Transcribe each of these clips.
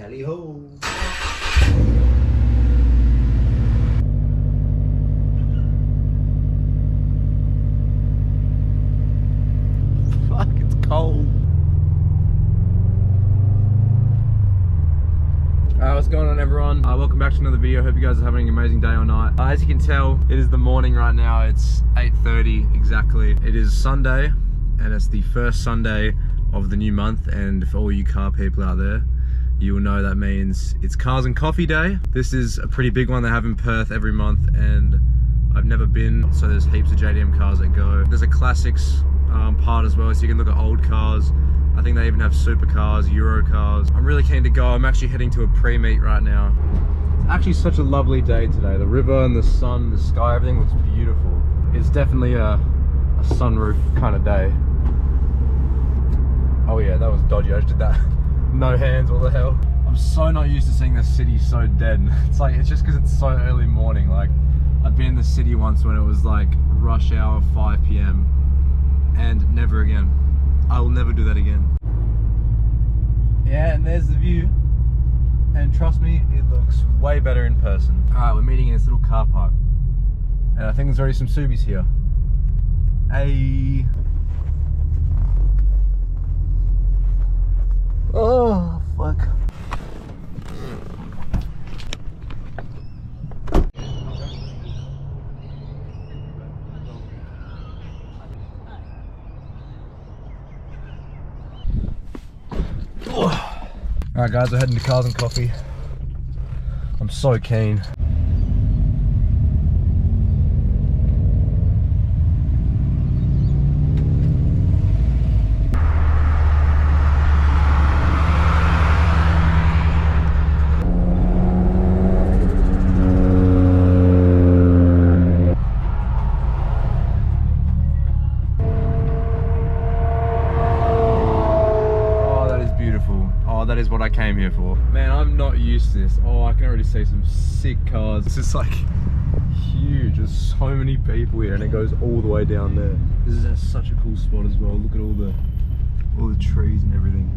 Tally ho! Fuck, it's cold. What's going on, everyone? Welcome back to another video. Hope you guys are having an amazing day or night. As you can tell, it is the morning right now. It's 8:30 exactly. It is Sunday, and it's the first Sunday of the new month. And for all you car people out there, you will know that means it's Cars and Coffee Day. This is a pretty big one they have in Perth every month, and I've never been, so there's heaps of JDM cars that go. There's a classics part as well, so you can look at old cars. I think they even have supercars, Euro cars. I'm really keen to go. I'm actually heading to a pre-meet right now. It's actually such a lovely day today. The river and the sun, the sky, everything looks beautiful. It's definitely a sunroof kind of day. Oh yeah, that was dodgy. I just did that. No hands, what the hell? I'm so not used to seeing the city so dead. It's just because it's so early morning. Like, I've been in the city once when it was like rush hour, 5 PM, and never again. I will never do that again. Yeah, and there's the view. And trust me, it looks way better in person. Alright, we're meeting in this little car park. And I think there's already some Subis here. Hey. Oh, fuck. Alright guys, we're heading to Cars and Coffee. I'm so keen. That is what I came here for. Man, I'm not used to this. Oh, I can already see some sick cars. This is like huge. There's so many people here, and it goes all the way down there. This is such a cool spot as well. Look at all the trees and everything.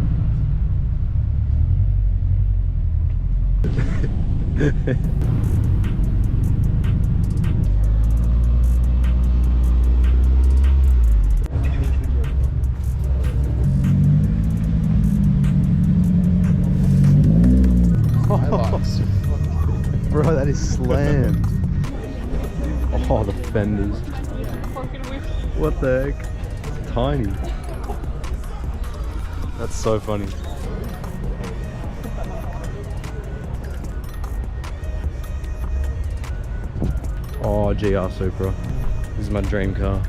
Bro, that is slammed. Oh, the fenders. What the heck? It's tiny. That's so funny. Oh, GR Supra. This is my dream car.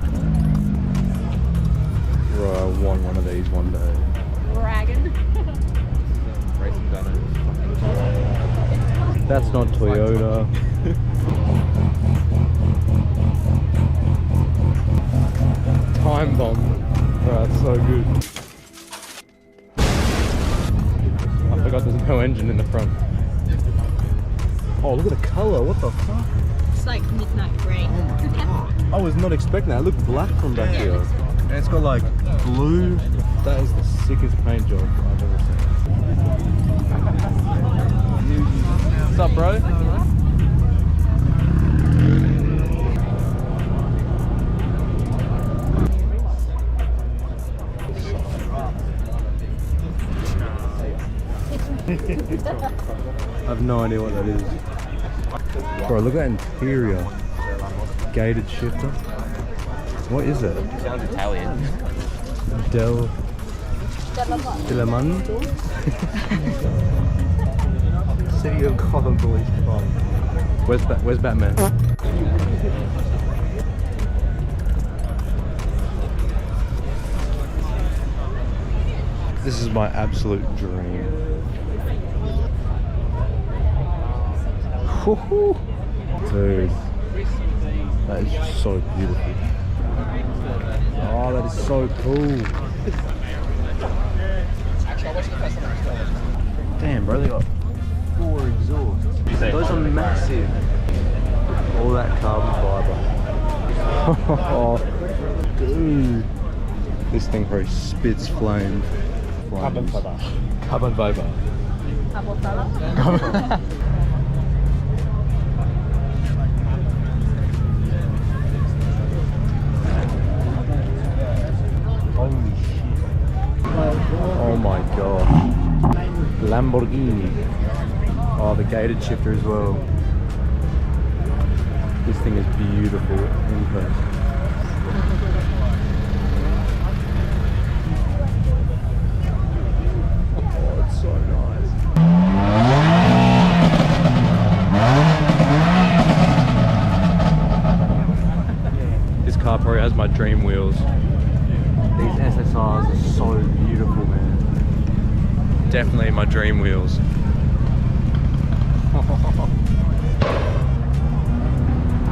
Bro, I want one of these one day. Dragon. Racing Dunno. That's not Toyota. Time bomb. Bro, that's so good. I forgot there's no engine in the front. Oh, look at the colour. What the fuck? It's like midnight green. Oh my god. I was not expecting that. It looked black from back here. And it's got like blue. That is the sickest paint job I've ever seen. What's up, bro? I have no idea what that is. Bro, look at that interior. Gated shifter. What is that? It sounds Italian. Delamondo? City of Gotham Police Department. Where's Batman? This is my absolute dream. Dude, that is just so beautiful. Oh, that is so cool. Damn, bro, they got 4 exhausts. Those are massive. All that carbon fiber. Oh, dude. This thing probably spits flame. Carbon fiber. Carbon fiber. Holy shit. Oh my god. Lamborghini. Oh, the gated shifter as well. This thing is beautiful in person. Oh, it's so nice. This car probably has my dream wheels. These SSRs are so beautiful, man. Definitely my dream wheels.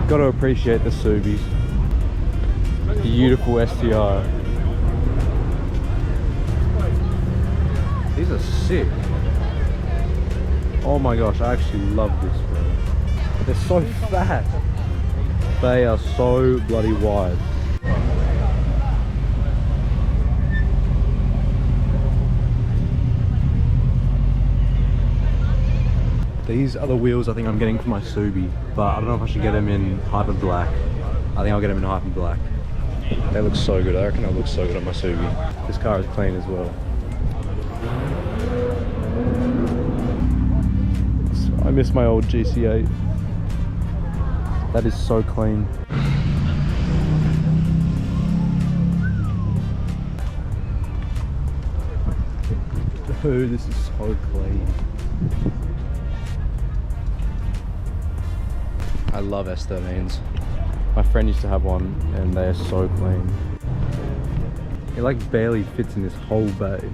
Got to appreciate the Subis. Beautiful STI. These are sick. Oh my gosh, I actually love this, bro. They're so fat. They are so bloody wide. These are the wheels I think I'm getting for my Subi, but I don't know if I should get them in hyper black. I think I'll get them in hyper black. They look so good. I reckon they'll look so good on my Subi. This car is clean as well. I miss my old GC8. That is so clean. Dude, this is so clean. I love S13s. My friend used to have one and they are so clean. It like barely fits in this whole bay.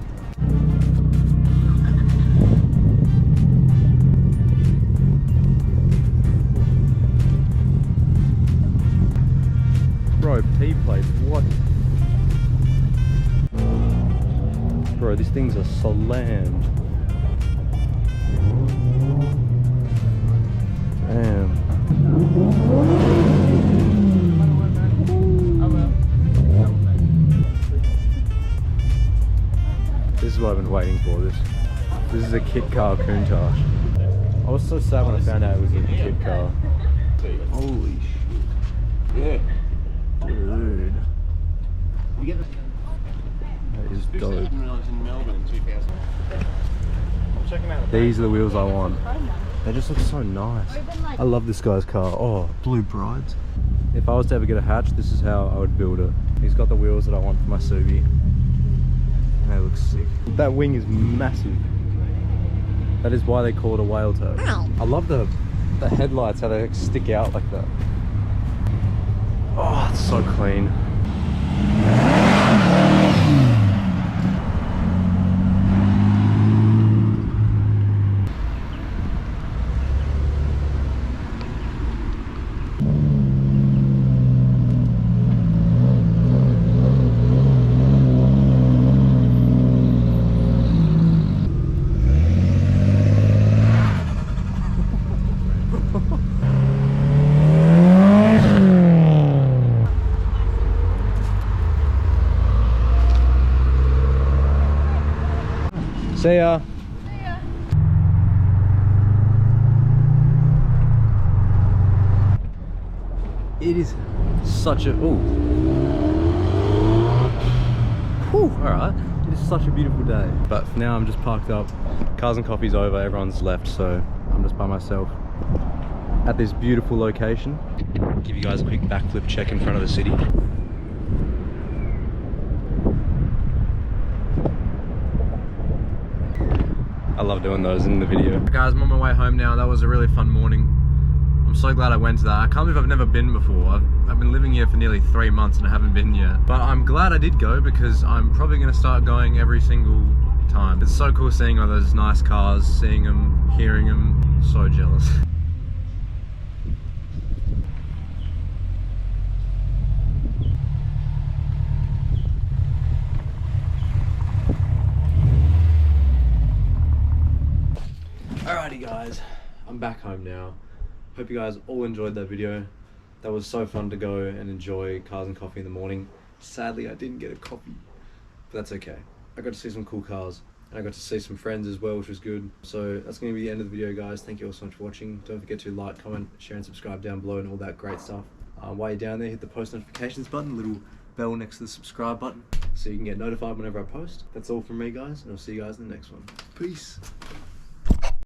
Bro, P-plates, what? Bro, these things are slammed. Damn. This is what I've been waiting for. This is a kit car Countach. I was so sad when I found out it was a kit car. Holy shit. Yeah. Dude. That is dope. In Melbourne in 2000. I'm checking out. These are the wheels I want. They just look so nice. I love this guy's car. Oh, blue brides. If I was to ever get a hatch, this is how I would build it. He's got the wheels that I want for my Subi. And they look sick. That wing is massive. That is why they call it a whale tail. I love the headlights, how they like stick out like that. Oh, it's so clean. See ya. See ya. It is such a alright. It is such a beautiful day. But for now I'm just parked up. Cars and Coffee's over, everyone's left, so I'm just by myself at this beautiful location. Give you guys a quick backflip check in front of the city. I love doing those in the video. Guys, I'm on my way home now. That was a really fun morning. I'm so glad I went to that. I can't believe I've never been before. I've been living here for nearly 3 months and I haven't been yet. But I'm glad I did go because I'm probably going to start going every single time. It's so cool seeing all those nice cars, seeing them, hearing them. So jealous. Alrighty guys, I'm back home now. Hope you guys all enjoyed that video. That was so fun to go and enjoy Cars and Coffee in the morning. Sadly I didn't get a coffee, but that's okay. I got to see some cool cars. and I got to see some friends as well, which was good. So that's going to be the end of the video, guys. Thank you all so much for watching. Don't forget to like, comment, share and subscribe down below and all that great stuff. While you're down there, hit the post notifications button, little bell next to the subscribe button, so you can get notified whenever I post. That's all from me, guys, and I'll see you guys in the next one. Peace.